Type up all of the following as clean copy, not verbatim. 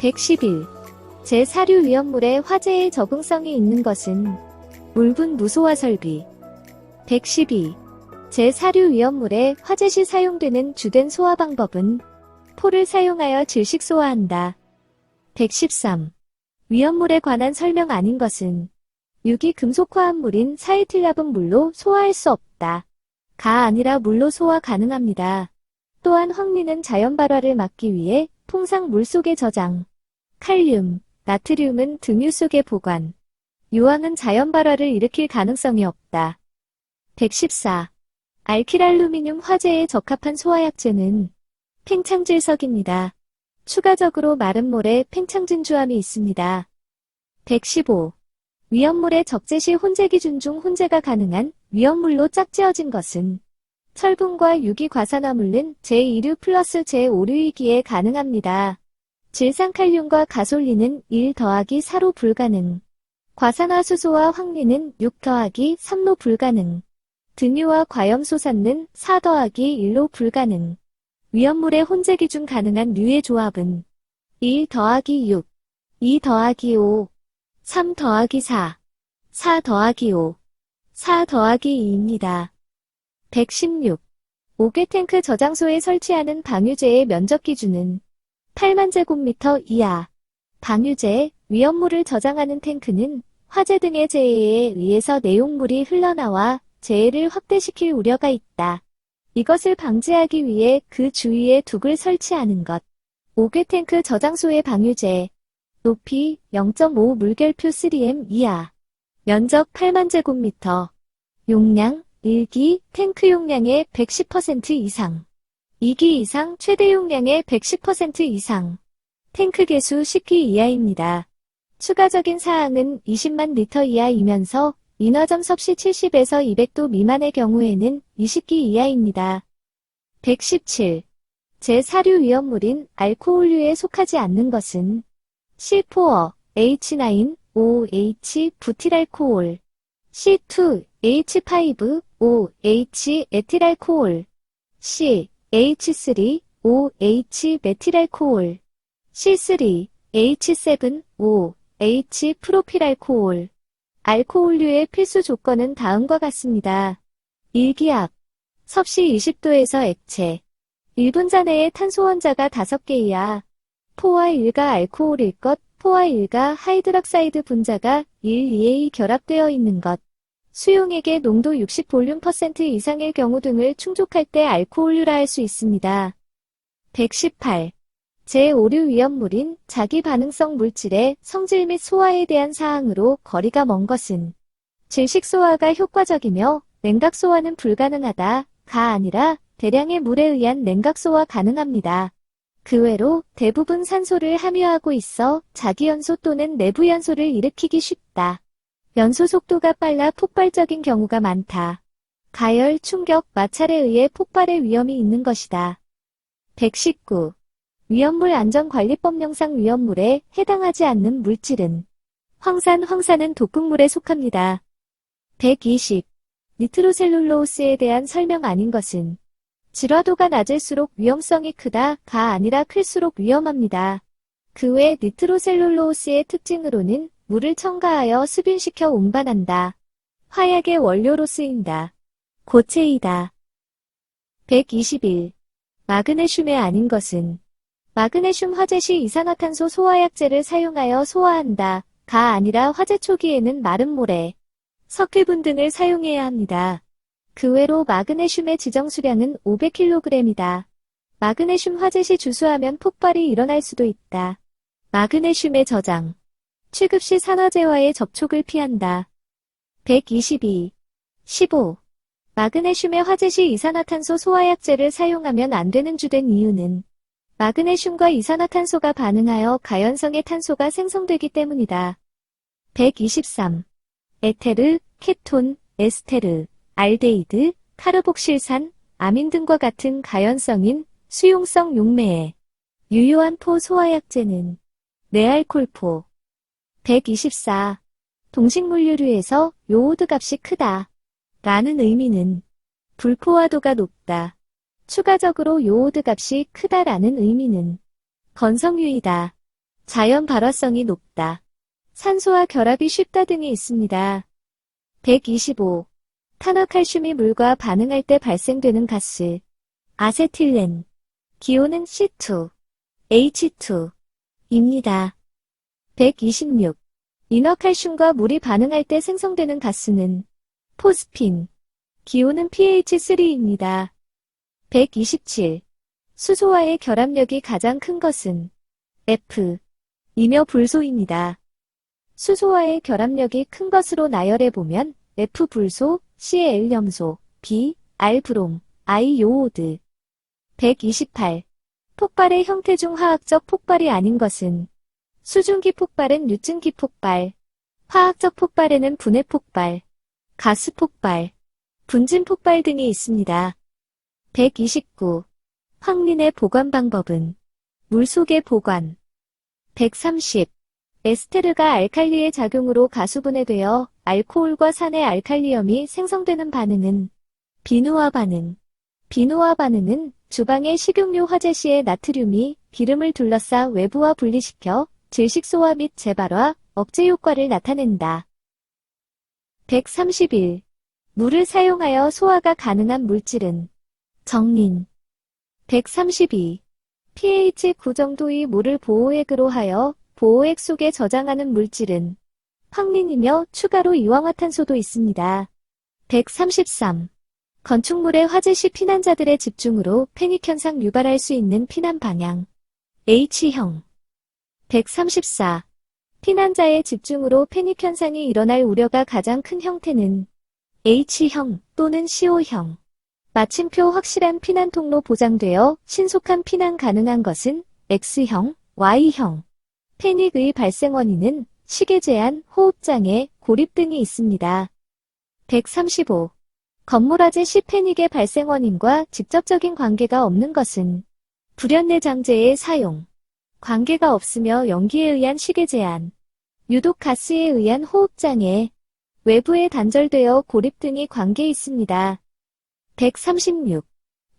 111. 제4류 위험물에 화재에 적응성이 있는 것은 물분 무소화 설비. 112. 제4류 위험물에 화재 시 사용되는 주된 소화 방법은 포를 사용하여 질식 소화한다. 113. 위험물에 관한 설명 아닌 것은 유기 금속 화합물인 사이틸랍은 물로 소화할 수 없다. 가 아니라 물로 소화 가능합니다. 또한 황리는 자연 발화를 막기 위해 통상 물속에 저장. 칼륨, 나트륨은 등유 속에 보관. 유황은 자연 발화를 일으킬 가능성이 없다. 114. 알킬알루미늄 화재에 적합한 소화약제는 팽창질석입니다. 추가적으로 마른 몰에 팽창진주함이 있습니다. 115. 위험물의 적재 시 혼재 기준 중 혼재가 가능한 위험물로 짝지어진 것은 철분과 유기과산화물은 제2류 플러스 제5류이기에 가능합니다. 질산칼륨과 가솔린은 1 더하기 4로 불가능. 과산화수소와 황리는 6 더하기 3로 불가능. 등유와 과염소산은 4 더하기 1로 불가능. 위험물의 혼재 기준 가능한 류의 조합은 1 더하기 6, 2 더하기 5, 3 더하기 4, 4 더하기 5, 4 더하기 2입니다. 116. 5개 탱크 저장소에 설치하는 방유제의 면적 기준은 8만 제곱미터 이하. 방유제, 위험물을 저장하는 탱크는 화재 등의 재해에 의해서 내용물이 흘러나와 재해를 확대시킬 우려가 있다. 이것을 방지하기 위해 그 주위에 둑을 설치하는 것. 5개 탱크 저장소의 방유제. 높이 0.5 물결표 3m 이하. 면적 8만 제곱미터. 용량 1기 탱크 용량의 110% 이상. 2기 이상 최대 용량의 110% 이상. 탱크 개수 10기 이하입니다. 추가적인 사항은 20만 리터 이하이면서 인화점 섭씨 70에서 200도 미만의 경우에는 20기 이하입니다. 117. 제4류 위험물인 알코올류에 속하지 않는 것은 C4, H9, OH, 부틸알코올, C2, H5, OH, 에틸알코올, C, H3, OH, 메틸알코올, C3, H7, OH, 프로필알코올. 알코올류의 필수 조건은 다음과 같습니다. 일기압, 섭씨 20도에서 액체, 1분자 내에 탄소 원자가 5개 이하, 포와 일가 알코올일 것, 포와 일가 하이드락사이드 분자가 1, 2에 결합되어 있는 것, 수용액의 농도 60 볼륨 % 이상일 경우 등을 충족할 때 알코올류라 할 수 있습니다. 118. 제5류 위험물인 자기반응성 물질의 성질 및 소화에 대한 사항으로 거리가 먼 것은 질식 소화가 효과적이며 냉각 소화는 불가능하다. 가 아니라 대량의 물에 의한 냉각 소화 가능합니다. 그 외로 대부분 산소를 함유하고 있어 자기연소 또는 내부 연소를 일으키기 쉽다. 연소 속도가 빨라 폭발적인 경우가 많다. 가열, 충격, 마찰에 의해 폭발의 위험이 있는 것이다. 119. 위험물 안전관리법령상 위험물에 해당하지 않는 물질은 황산은 독극물에 속합니다. 120. 니트로셀룰로스에 대한 설명 아닌 것은 질화도가 낮을수록 위험성이 크다. 가 아니라 클수록 위험합니다. 그 외 니트로셀룰로스의 특징으로는 물을 첨가하여 수분시켜 운반한다. 화약의 원료로 쓰인다. 고체이다. 121. 마그네슘에 아닌 것은 마그네슘 화재 시 이산화탄소 소화약제를 사용하여 소화한다. 가 아니라 화재 초기에는 마른 모래, 석회분 등을 사용해야 합니다. 그 외로 마그네슘의 지정 수량은 500kg이다. 마그네슘 화재 시 주수하면 폭발이 일어날 수도 있다. 마그네슘의 저장. 취급 시 산화제와의 접촉을 피한다. 122. 15. 마그네슘의 화재 시 이산화탄소 소화약제를 사용하면 안 되는 주된 이유는 마그네슘과 이산화탄소가 반응하여 가연성의 탄소가 생성되기 때문이다. 123. 에테르, 케톤, 에스테르, 알데히드, 카르복실산, 아민 등과 같은 가연성인 수용성 용매에 유효한 포 소화약제는 네알콜포. 124. 동식물유류에서 요오드 값이 크다. 라는 의미는 불포화도가 높다. 추가적으로 요오드 값이 크다라는 의미는 건성유이다. 자연 발화성이 높다. 산소와 결합이 쉽다 등이 있습니다. 125. 탄화칼슘이 물과 반응할 때 발생되는 가스. 아세틸렌. 기호는 C2, H2입니다. 126. 인화칼슘과 물이 반응할 때 생성되는 가스는 포스핀. 기호는 pH3입니다. 127. 수소와의 결합력이 가장 큰 것은 F. 이며 불소입니다. 수소와의 결합력이 큰 것으로 나열해보면 F 불소, Cl 염소, B, R 브롬, I 요오드. 128. 폭발의 형태 중 화학적 폭발이 아닌 것은 수증기 폭발은 유증기 폭발, 화학적 폭발에는 분해 폭발, 가스 폭발, 분진 폭발 등이 있습니다. 129. 황린의 보관 방법은 물속의 보관. 130. 에스테르가 알칼리의 작용으로 가수분해되어 알코올과 산의 알칼리염이 생성되는 반응은 비누화 반응. 비누화 반응은 주방의 식용유 화재 시에 나트륨이 기름을 둘러싸 외부와 분리시켜 질식소화 및 재발화, 억제 효과를 나타낸다. 131. 물을 사용하여 소화가 가능한 물질은 정린. 132. pH 9 정도의 물을 보호액으로 하여 보호액 속에 저장하는 물질은 황린이며 추가로 이황화탄소도 있습니다. 133. 건축물의 화재 시 피난자들의 집중으로 패닉 현상 유발할 수 있는 피난 방향. H형. 134. 피난자의 집중으로 패닉 현상이 일어날 우려가 가장 큰 형태는 H형 또는 CO형. 마침표 확실한 피난 통로 보장되어 신속한 피난 가능한 것은 X형, Y형. 패닉의 발생 원인은 시계 제한, 호흡장애, 고립 등이 있습니다. 135. 건물 화재 시 패닉의 발생 원인과 직접적인 관계가 없는 것은 불연내 장재의 사용, 관계가 없으며 연기에 의한 시계 제한, 유독 가스에 의한 호흡장애, 외부에 단절되어 고립 등이 관계 있습니다. 136.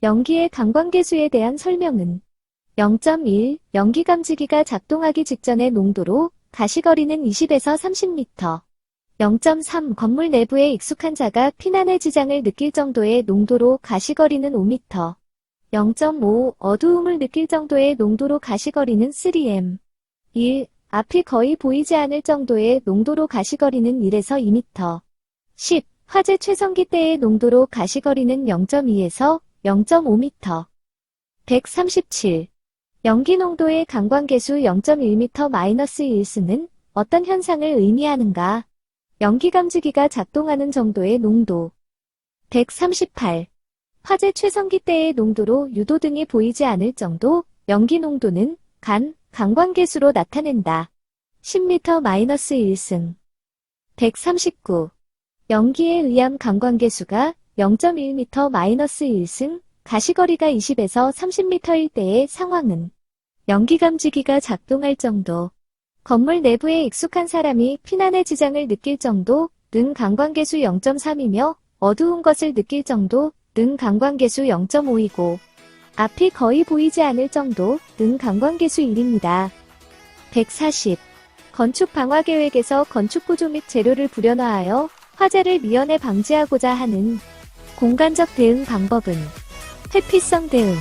연기의 강광계수에 대한 설명은 0.1. 연기감지기가 작동하기 직전의 농도로 가시거리는 20에서 30m. 0.3. 건물 내부에 익숙한 자가 피난의 지장을 느낄 정도의 농도로 가시거리는 5m. 0.5. 어두움을 느낄 정도의 농도로 가시거리는 3m. 1. 앞이 거의 보이지 않을 정도의 농도로 가시거리는 1에서 2m. 10. 화재 최성기 때의 농도로 가시거리는 0.2에서 0.5m. 137. 연기 농도의 강광계수 0.1m-1스는 어떤 현상을 의미하는가? 연기감지기가 작동하는 정도의 농도. 138. 화재 최성기 때의 농도로 유도 등이 보이지 않을 정도, 연기 농도는 강광계수로 나타낸다. 10m-1스. 139. 연기에 의한 강광계수가 0.1m-1스, 가시거리가 20에서 30m일 때의 상황은 연기감지기가 작동할 정도, 건물 내부에 익숙한 사람이 피난의 지장을 느낄 정도, 능 강광계수 0.3이며 어두운 것을 느낄 정도, 능 강광계수 0.5이고 앞이 거의 보이지 않을 정도, 능 강광계수 1입니다. 140. 건축 방화 계획에서 건축 구조 및 재료를 불연화하여 화재를 미연에 방지하고자 하는 공간적 대응 방법은 회피성 대응.